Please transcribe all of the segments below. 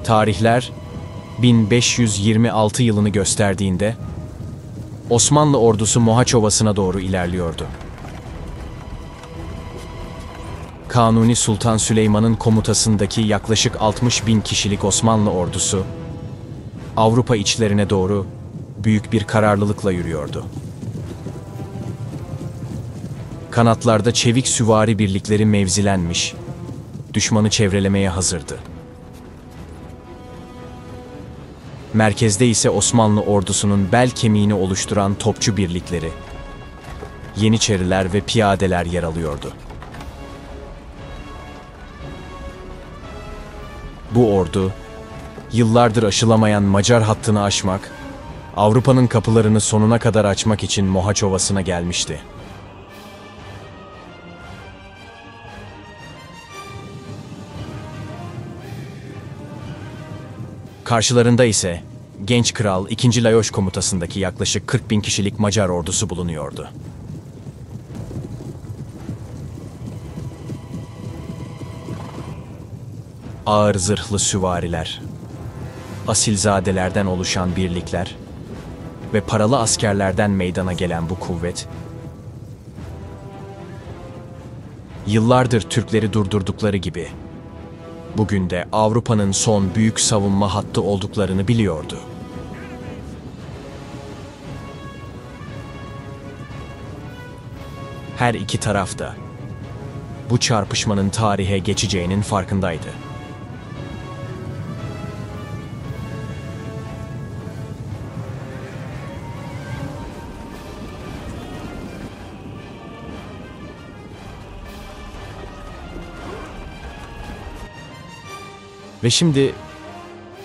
Tarihler 1526 yılını gösterdiğinde Osmanlı ordusu Mohaç Ovası'na doğru ilerliyordu. Kanuni Sultan Süleyman'ın komutasındaki yaklaşık 60.000 kişilik Osmanlı ordusu, Avrupa içlerine doğru büyük bir kararlılıkla yürüyordu. Kanatlarda çevik süvari birlikleri mevzilenmiş, düşmanı çevrelemeye hazırdı. Merkezde ise Osmanlı ordusunun bel kemiğini oluşturan topçu birlikleri, Yeniçeriler ve piyadeler yer alıyordu. Bu ordu, yıllardır aşılamayan Macar hattını aşmak, Avrupa'nın kapılarını sonuna kadar açmak için Mohaç Ovası'na gelmişti. Karşılarında ise genç kral 2. Lajos komutasındaki yaklaşık 40.000 kişilik Macar ordusu bulunuyordu. Ağır zırhlı süvariler, asilzadelerden oluşan birlikler ve paralı askerlerden meydana gelen bu kuvvet, yıllardır Türkleri durdurdukları gibi, bugün de Avrupa'nın son büyük savunma hattı olduklarını biliyordu. Her iki taraf da bu çarpışmanın tarihe geçeceğinin farkındaydı. Ve şimdi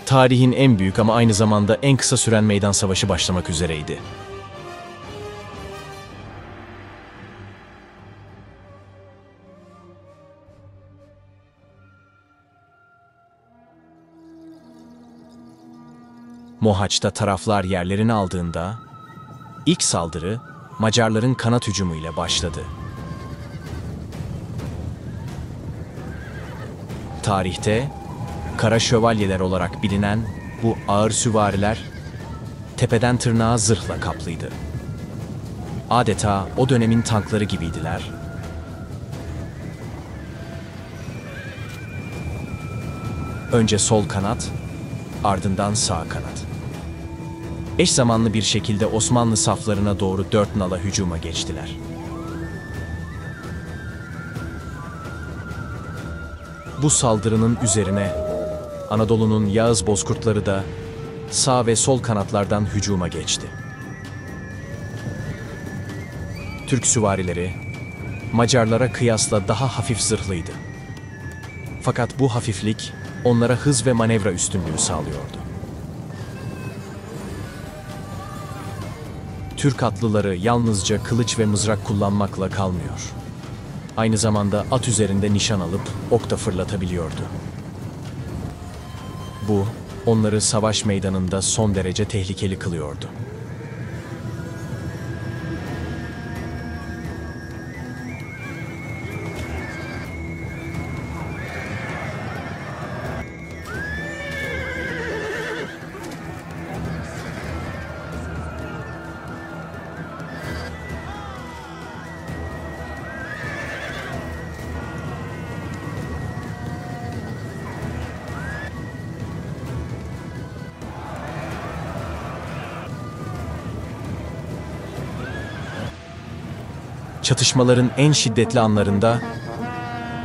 tarihin en büyük ama aynı zamanda en kısa süren meydan savaşı başlamak üzereydi. Mohaç'ta taraflar yerlerini aldığında ilk saldırı Macarların kanat hücumu ile başladı. Tarihte Kara Şövalyeler olarak bilinen bu ağır süvariler tepeden tırnağa zırhla kaplıydı. Adeta o dönemin tankları gibiydiler. Önce sol kanat, ardından sağ kanat. Eş zamanlı bir şekilde Osmanlı saflarına doğru 4 nala hücuma geçtiler. Bu saldırının üzerine Anadolu'nun Yağız bozkurtları da sağ ve sol kanatlardan hücuma geçti. Türk süvarileri Macarlara kıyasla daha hafif zırhlıydı. Fakat bu hafiflik onlara hız ve manevra üstünlüğü sağlıyordu. Türk atlıları yalnızca kılıç ve mızrak kullanmakla kalmıyor. Aynı zamanda at üzerinde nişan alıp ok da fırlatabiliyordu. Bu, onları savaş meydanında son derece tehlikeli kılıyordu. Çatışmaların en şiddetli anlarında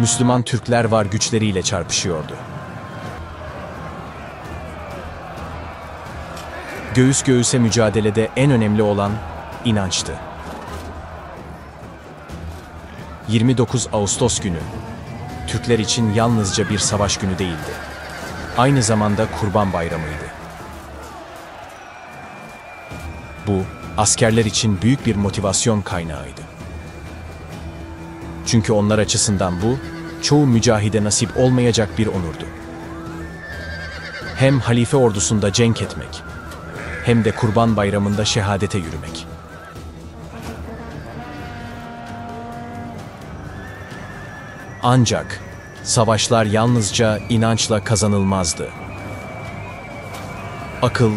Müslüman Türkler var güçleriyle çarpışıyordu. Göğüs göğüse mücadelede en önemli olan inançtı. 29 Ağustos günü Türkler için yalnızca bir savaş günü değildi. Aynı zamanda Kurban Bayramı'ydı. Bu, askerler için büyük bir motivasyon kaynağıydı. Çünkü onlar açısından bu, çoğu mücahide nasip olmayacak bir onurdu. Hem halife ordusunda cenk etmek, hem de Kurban Bayramı'nda şehadete yürümek. Ancak savaşlar yalnızca inançla kazanılmazdı. Akıl,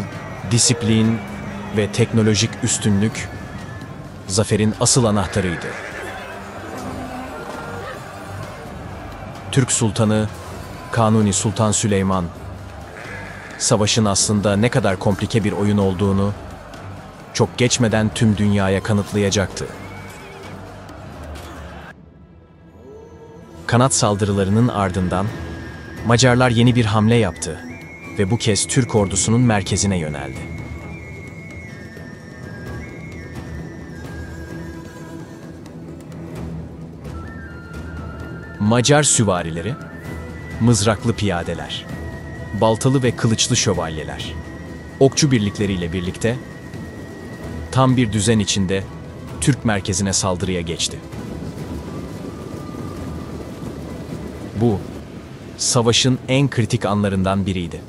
disiplin ve teknolojik üstünlük zaferin asıl anahtarıydı. Türk Sultanı Kanuni Sultan Süleyman, savaşın aslında ne kadar komplike bir oyun olduğunu çok geçmeden tüm dünyaya kanıtlayacaktı. Kanat saldırılarının ardından Macarlar yeni bir hamle yaptı ve bu kez Türk ordusunun merkezine yöneldi. Macar süvarileri, mızraklı piyadeler, baltalı ve kılıçlı şövalyeler, okçu birlikleriyle birlikte tam bir düzen içinde Türk merkezine saldırıya geçti. Bu, savaşın en kritik anlarından biriydi.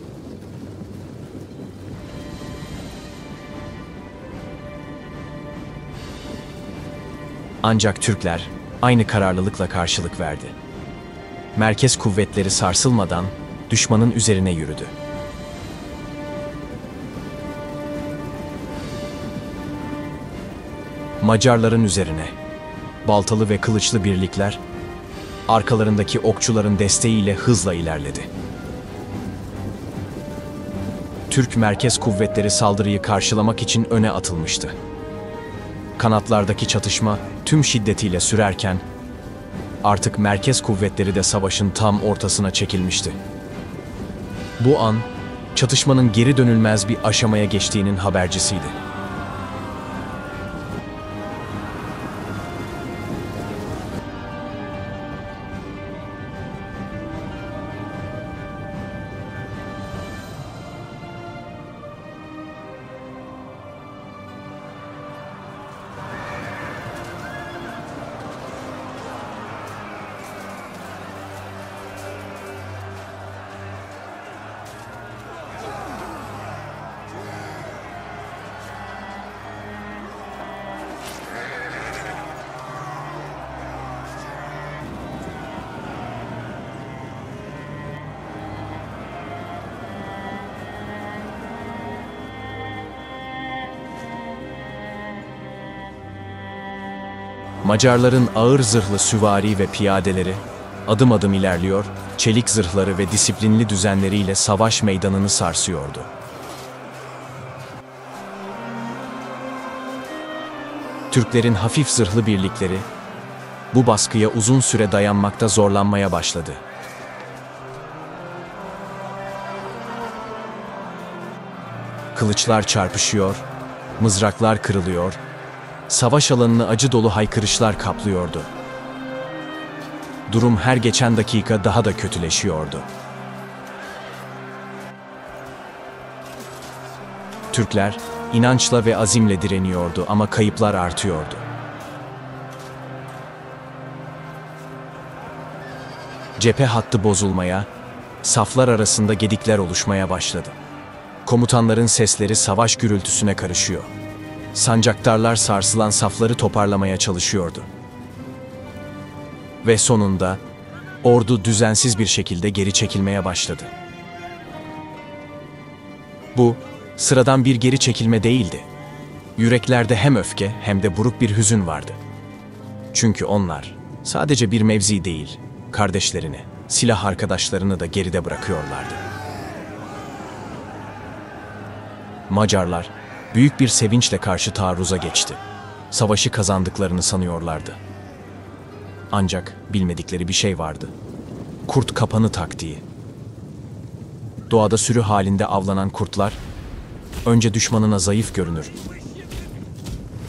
Ancak Türkler aynı kararlılıkla karşılık verdi. Merkez kuvvetleri sarsılmadan düşmanın üzerine yürüdü. Macarların üzerine baltalı ve kılıçlı birlikler arkalarındaki okçuların desteğiyle hızla ilerledi. Türk merkez kuvvetleri saldırıyı karşılamak için öne atılmıştı. Kanatlardaki çatışma tüm şiddetiyle sürerken artık merkez kuvvetleri de savaşın tam ortasına çekilmişti. Bu an çatışmanın geri dönülmez bir aşamaya geçtiğinin habercisiydi. Macarların ağır zırhlı süvari ve piyadeleri adım adım ilerliyor, çelik zırhları ve disiplinli düzenleriyle savaş meydanını sarsıyordu. Türklerin hafif zırhlı birlikleri bu baskıya uzun süre dayanmakta zorlanmaya başladı. Kılıçlar çarpışıyor, mızraklar kırılıyor, savaş alanını acı dolu haykırışlar kaplıyordu. Durum her geçen dakika daha da kötüleşiyordu. Türkler inançla ve azimle direniyordu ama kayıplar artıyordu. Cephe hattı bozulmaya, saflar arasında gedikler oluşmaya başladı. Komutanların sesleri savaş gürültüsüne karışıyor. Sancaktarlar sarsılan safları toparlamaya çalışıyordu. Ve sonunda ordu düzensiz bir şekilde geri çekilmeye başladı. Bu sıradan bir geri çekilme değildi. Yüreklerde hem öfke hem de buruk bir hüzün vardı. Çünkü onlar sadece bir mevzi değil, kardeşlerini, silah arkadaşlarını da geride bırakıyorlardı. Macarlar büyük bir sevinçle karşı taarruza geçti. Savaşı kazandıklarını sanıyorlardı. Ancak bilmedikleri bir şey vardı. Kurt kapanı taktiği. Doğada sürü halinde avlanan kurtlar önce düşmanına zayıf görünür.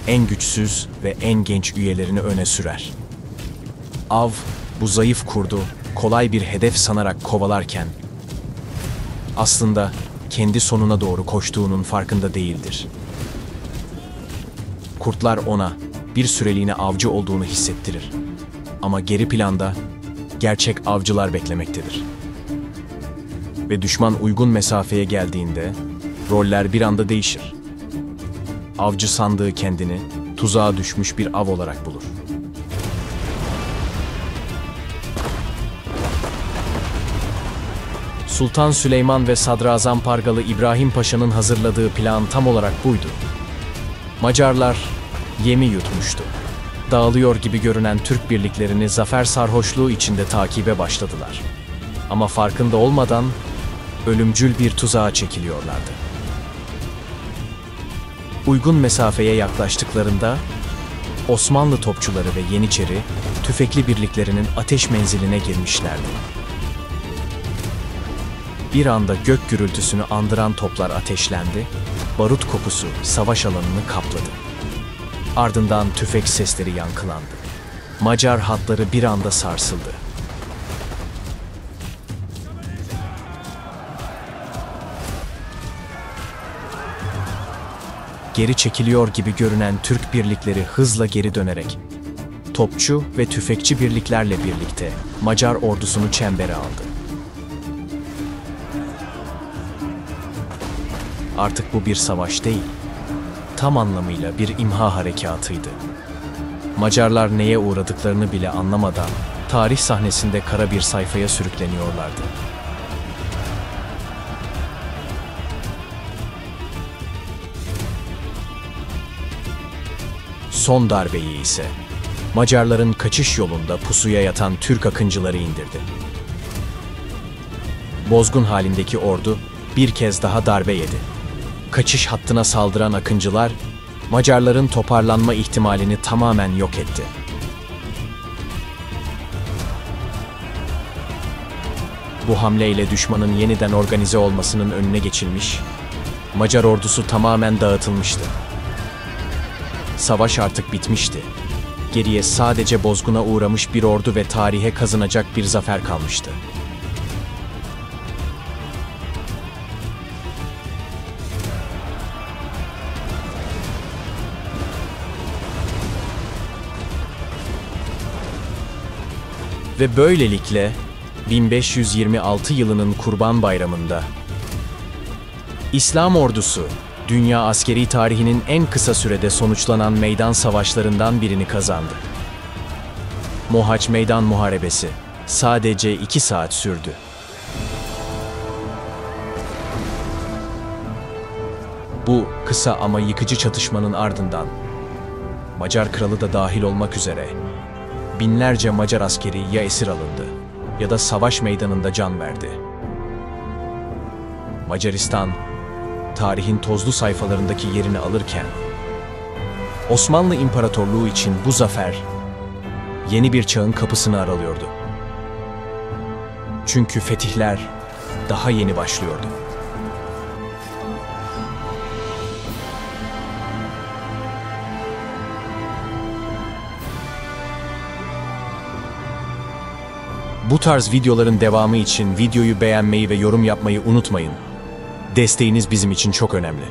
En güçsüz ve en genç üyelerini öne sürer. Av bu zayıf kurdu kolay bir hedef sanarak kovalarken aslında kendi sonuna doğru koştuğunun farkında değildir. Kurtlar ona bir süreliğine avcı olduğunu hissettirir. Ama geri planda gerçek avcılar beklemektedir. Ve düşman uygun mesafeye geldiğinde roller bir anda değişir. Avcı sandığı kendini tuzağa düşmüş bir av olarak bulur. Sultan Süleyman ve Sadrazam Pargalı İbrahim Paşa'nın hazırladığı plan tam olarak buydu. Macarlar yemi yutmuştu. Dağılıyor gibi görünen Türk birliklerini zafer sarhoşluğu içinde takibe başladılar. Ama farkında olmadan ölümcül bir tuzağa çekiliyorlardı. Uygun mesafeye yaklaştıklarında Osmanlı topçuları ve Yeniçeri tüfekli birliklerinin ateş menziline girmişlerdi. Bir anda gök gürültüsünü andıran toplar ateşlendi, barut kokusu savaş alanını kapladı. Ardından tüfek sesleri yankılandı. Macar hatları bir anda sarsıldı. Geri çekiliyor gibi görünen Türk birlikleri hızla geri dönerek topçu ve tüfekçi birliklerle birlikte Macar ordusunu çembere aldı. Artık bu bir savaş değil, tam anlamıyla bir imha harekatıydı. Macarlar neye uğradıklarını bile anlamadan tarih sahnesinde kara bir sayfaya sürükleniyorlardı. Son darbeyi ise Macarların kaçış yolunda pusuya yatan Türk akıncıları indirdi. Bozgun halindeki ordu bir kez daha darbe yedi. Kaçış hattına saldıran akıncılar Macarların toparlanma ihtimalini tamamen yok etti. Bu hamleyle düşmanın yeniden organize olmasının önüne geçilmiş, Macar ordusu tamamen dağıtılmıştı. Savaş artık bitmişti. Geriye sadece bozguna uğramış bir ordu ve tarihe kazanacak bir zafer kalmıştı. Ve böylelikle 1526 yılının Kurban Bayramı'nda İslam ordusu, dünya askeri tarihinin en kısa sürede sonuçlanan meydan savaşlarından birini kazandı. Mohaç Meydan Muharebesi sadece 2 saat sürdü. Bu kısa ama yıkıcı çatışmanın ardından Macar kralı da dahil olmak üzere binlerce Macar askeri ya esir alındı ya da savaş meydanında can verdi. Macaristan, tarihin tozlu sayfalarındaki yerini alırken, Osmanlı İmparatorluğu için bu zafer, yeni bir çağın kapısını aralıyordu. Çünkü fetihler daha yeni başlıyordu. Bu tarz videoların devamı için videoyu beğenmeyi ve yorum yapmayı unutmayın. Desteğiniz bizim için çok önemli.